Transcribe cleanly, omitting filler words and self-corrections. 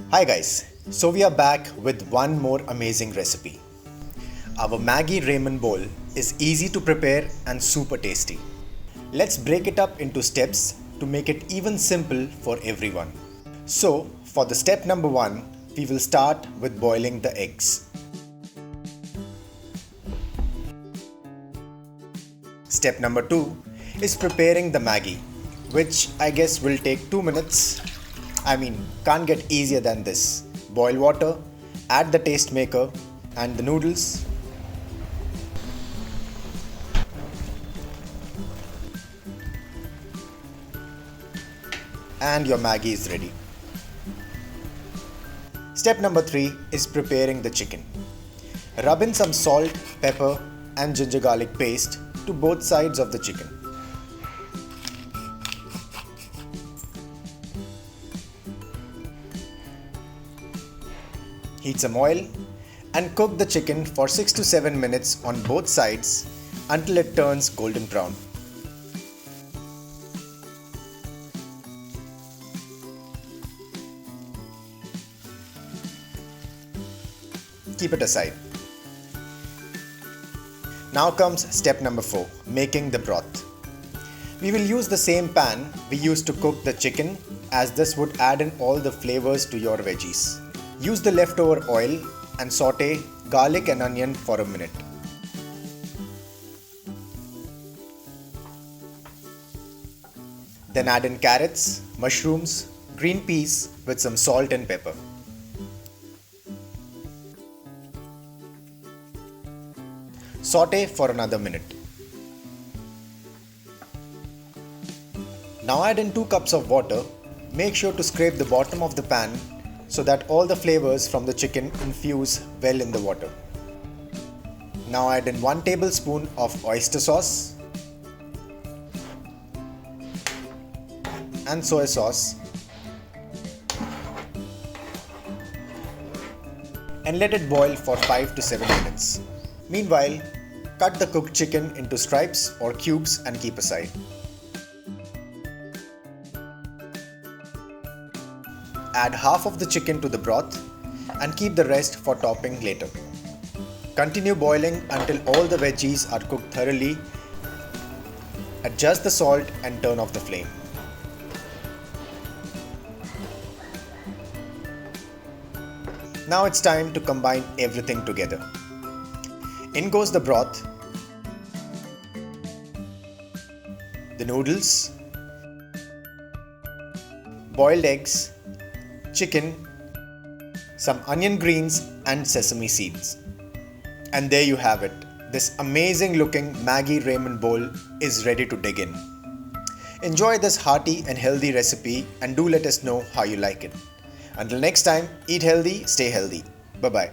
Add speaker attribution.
Speaker 1: Hi guys, so we are back with one more amazing recipe. Our Maggi Ramen Bowl is easy to prepare and super tasty. Let's break it up into steps to make it even simple for everyone. So for the step number 1, we will start with boiling the eggs. Step number 2 is preparing the Maggi, which I guess will take 2 minutes. Can't get easier than this. Boil water, add the taste maker and the noodles. And your Maggi is ready. Step number 3 is preparing the chicken. Rub in some salt, pepper and ginger garlic paste to both sides of the chicken. Heat some oil and cook the chicken for 6 to 7 minutes on both sides until it turns golden brown. Keep it aside. Now comes step number 4, making the broth. We will use the same pan we used to cook the chicken, as this would add in all the flavors to your veggies. Use the leftover oil and saute garlic and onion for a minute. Then add in carrots, mushrooms, green peas with some salt and pepper. Saute for another minute. Now add in 2 cups of water. Make sure to scrape the bottom of the pan so that all the flavors from the chicken infuse well in the water. Now add in 1 tablespoon of oyster sauce and soy sauce and let it boil for 5 to 7 minutes. Meanwhile, cut the cooked chicken into stripes or cubes and keep aside. Add half of the chicken to the broth and keep the rest for topping later. Continue boiling until all the veggies are cooked thoroughly. Adjust the salt and turn off the flame. Now it's time to combine everything together. In goes the broth, the noodles, boiled eggs, chicken, some onion greens and sesame seeds. And there you have it. This amazing looking Maggi Ramen Bowl is ready to dig in. Enjoy this hearty and healthy recipe and do let us know how you like it. Until next time, eat healthy, stay healthy. Bye bye.